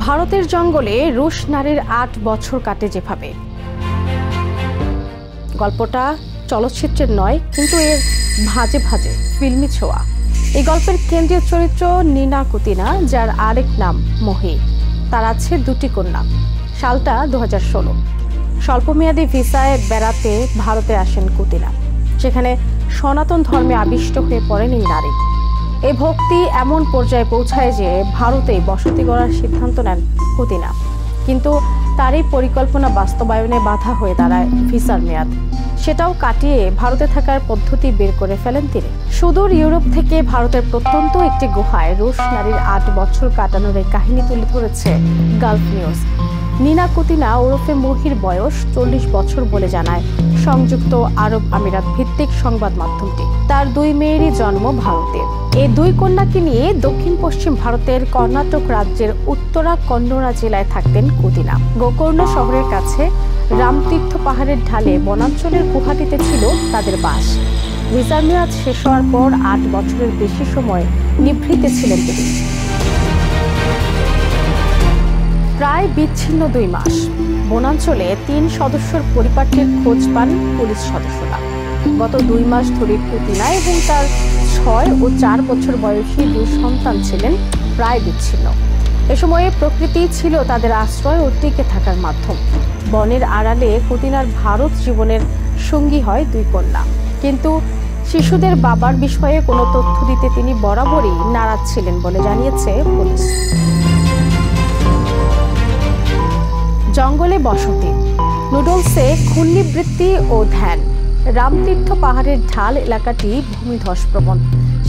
ভারতের জঙ্গলে রুশ নারীর ৮ বছর কাটে যেভাবে। গল্পটা চলচ্চিত্রের নয়, কিন্তু এর ভাজে ভাজে ফিল্মি ছোঁয়া। এই গল্পের কেন্দ্রীয় চরিত্র নিনা কুতিনা, যার আরেক নাম মহি। তার আছে 2টি কন্যা। সালটা 2016। স্বল্পমেয়াদী ভিসায় বেড়াতে ভারতে আসেন কুতিনা। সেখানে সনাতন ধর্মে আবিষ্ট হয়ে পড়েন এই নারী। এই ভক্তি এমন পর্যায়ে পৌঁছায় যে ভারতে বসতি গড়ার সিদ্ধান্ত নেন কুতিনা। কিন্তু তার এই পরিকল্পনা বাস্তবায়নে বাধা হয়ে দাঁড়ায় ভিসার মেয়াদ। সেটাও কাটিয়ে ভারতে থাকার পদ্ধতি বের করে ফেলেন তিনি। সুদূর ইউরোপ থেকে ভারতের প্রত্যন্ত একটি গুহায় রুশ নারীর 8 বছর কাটানোর এই কাহিনী তুলে ধরেছে গালফ নিউজ। নিনা কুতিনা ওরফে মহির বয়স 40 বছর বলে জানায় সংযুক্ত আরব আমিরাত ভিত্তিক সংবাদ মাধ্যমটি। তার 2 মেয়েরই জন্ম ভারতে। এই 2 কন্যাকে নিয়ে দক্ষিণ পশ্চিম ভারতের কর্ণাটক রাজ্যের উত্তরা কন্নড়া জেলায় থাকতেন কুতিনা। গোকর্ণ শহরের কাছে রামতীর্থ পাহাড়ের ঢালে বনাঞ্চলের গুহাটিতে ছিল তাদের বাস। ভিসার মেয়াদ শেষ হওয়ার পর 8 বছরের বেশি সময় নিভৃতে ছিলেন তিনি। প্রায় বিচ্ছিন্ন 2 মাস বনাঞ্চলে 3 সদস্যর পরিপাটির খোঁজ পান পুলিশ সদস্যরা। গত 2 মাস ধরে কুতিনা এবং তার 6 ও 4 বছর বয়সী 2 সন্তান ছিলেন প্রায় বিচ্ছিন্ন। এ সময়ে প্রকৃতি ছিল তাদের আশ্রয় ও টিকে থাকার মাধ্যম। বনের আড়ালে কুতিনার ভারত জীবনের সঙ্গী হয় 2 কন্যা। কিন্তু শিশুদের বাবার বিষয়ে কোনো তথ্য দিতে তিনি বরাবরই নারাজ ছিলেন বলে জানিয়েছে পুলিশ। জঙ্গলে বসতি, নুডলসে ক্ষুণ্ণিবৃত্তি ও ধ্যান। রামতীর্থ পাহাড়ের ঢাল এলাকাটি ভূমিধসপ্রবণ।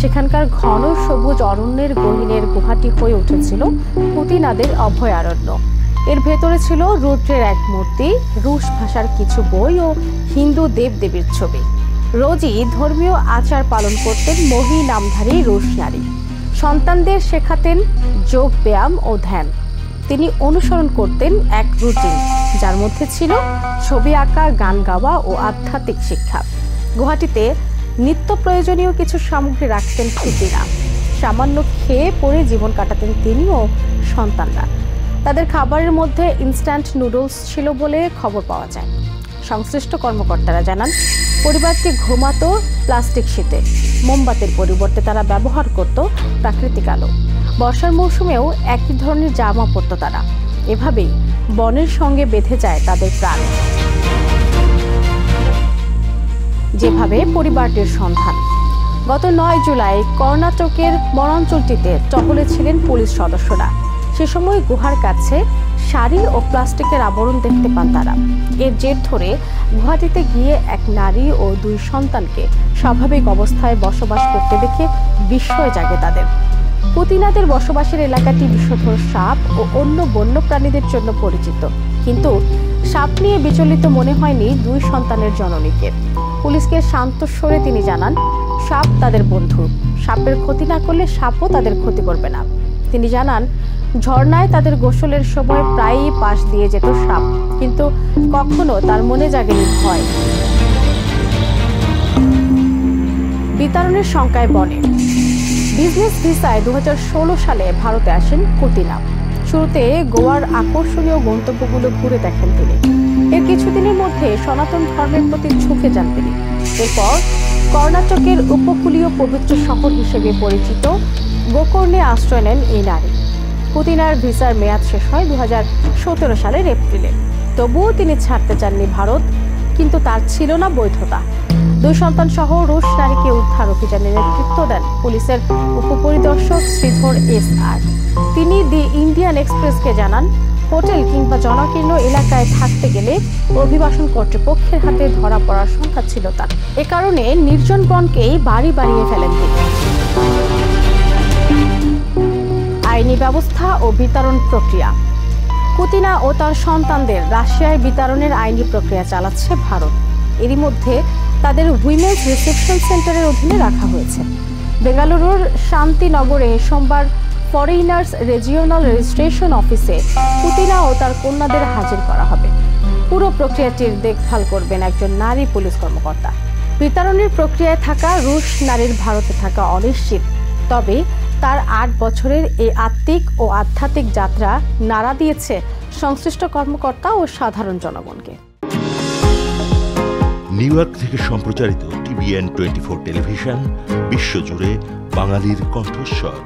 সেখানকার ঘন সবুজ অরণ্যের গহীনের গুহাটি হয়ে উঠেছিল কুতিনাদের অভয়ারণ্য। এর ভেতরে ছিল রুদ্রের এক মূর্তি, রুশ ভাষার কিছু বই ও হিন্দু দেবদেবীর ছবি। রোজই ধর্মীয় আচার পালন করতেন মহি নামধারী রুশ নারী। সন্তানদের শেখাতেন যোগ ব্যায়াম ও ধ্যান। তিনি অনুসরণ করতেন এক রুটিন, যার মধ্যে ছিল ছবি আঁকা, গান গাওয়া ও আধ্যাত্মিক শিক্ষা। গুহাটিতে নিত্য প্রয়োজনীয় কিছু সামগ্রী রাখতেন কুতিনা। সামান্য খেয়ে পরে জীবন কাটাতেন তিনি ও সন্তানরা। তাদের খাবারের মধ্যে ইনস্ট্যান্ট নুডলস ছিল বলে খবর পাওয়া যায়। সংশ্লিষ্ট কর্মকর্তারা জানান, পরিবারটি ঘুমাতো প্লাস্টিক শীটে। মোমবাতির পরিবর্তে তারা ব্যবহার করত প্রাকৃতিক আলো। বর্ষার মৌসুমেও একই ধরনের জামা পরত তারা। এভাবেই বনের সঙ্গে বেঁধে যায় তাদের প্রাণ। যেভাবে পরিবারটির সন্ধান। গত 9 জুলাই কর্ণাটকের বনাঞ্চলটিতে টহলে ছিলেন পুলিশ সদস্যরা। সে সময় গুহার কাছে শাড়ি ও প্লাস্টিকের আবরণ দেখতে পান তারা। এর জের ধরে গুহাটিতে গিয়ে এক নারী ও 2 সন্তানকে স্বাভাবিক অবস্থায় বসবাস করতে দেখে বিস্ময় জাগে তাদের। কুতিনাদের বসবাসের এলাকাটি বিষধর সাপ ও অন্য বন্য প্রাণীদের জন্য পরিচিত। কিন্তু সাপ নিয়ে বিচলিত মনে হয়নি 2 সন্তানের জননীকে। পুলিশকে শান্ত স্বরে তিনি জানান, সাপ তাদের বন্ধু। সাপের ক্ষতি না করলে সাপও তাদের ক্ষতি করবে না। তিনি জানান, ঝর্ণায় তাদের গোসলের সময় প্রায়ই পাশ দিয়ে যেত সাপ, কিন্তু কখনো তার মনে জাগেনি ভয়। বিতরণের শঙ্কায় বনে। বিজনেস ভিসায় 2016 সালে ভারতে আসেন কুতিনা। শুরুতে গোয়ার আকর্ষণীয় গন্তব্যগুলো ঘুরে দেখেন তিনি। এর কিছুদিনের মধ্যে সনাতন ধর্মের প্রতি ঝুঁকে যান তিনি। এরপর কর্ণাটকের উপকূলীয় পবিত্র শহর হিসেবে পরিচিত গোকর্ণে আশ্রয় নেন এই নারী। কুতিনার ভিসার মেয়াদ শেষ হয় 2017 সালের এপ্রিলে। তবুও তিনি ছাড়তে চাননি ভারত, কিন্তু তার ছিল না বৈধতা। 2 সন্তান সহ রুশ নারীকে উদ্ধার অভিযানে নেতৃত্ব দেন পুলিশের উপপরিদর্শক শ্রীধর SR। তিনি দি ইন্ডিয়ান এক্সপ্রেসকে জানান, হোটেল কিংবা জনাকীর্ণ এলাকায় থাকতে গেলে অভিবাসন কর্তৃপক্ষের হাতে ধরা পড়ার সংখ্যা ছিল তার। এ কারণে নির্জন বনকেই বাড়ি বানিয়ে ফেলেন তিনি। আইনি ব্যবস্থা ও বিতরণ প্রক্রিয়া। কুতিনা ও তার সন্তানদের রাশিয়ায় বিতরণের আইনি প্রক্রিয়া চালাচ্ছে ভারত। এরই মধ্যে তাদের উইমেন্স রিসেপশন সেন্টারের অধীনে রাখা হয়েছে। বেঙ্গালুরুর শান্তিনগরে সোমবার ফরেইনার্স রিজিওনাল রেজিস্ট্রেশন অফিসে কুতিনা ও তার কন্যাদের হাজির করা হবে। পুরো প্রক্রিয়াটির দেখভাল করবেন একজন নারী পুলিশ কর্মকর্তা। বিতরণের প্রক্রিয়ায় থাকা রুশ নারীর ভারতে থাকা অনিশ্চিত, তবে তার 8 বছরের এই আত্মিক ও আধ্যাত্মিক যাত্রা নাড়া দিয়েছে সংশ্লিষ্ট কর্মকর্তা ও সাধারণ জনগণকে। নিউ ইয়র্ক থেকে সম্প্রচারিত TVN 24 টেলিভিশন বিশ্বজুড়ে বাঙালির কণ্ঠস্বর।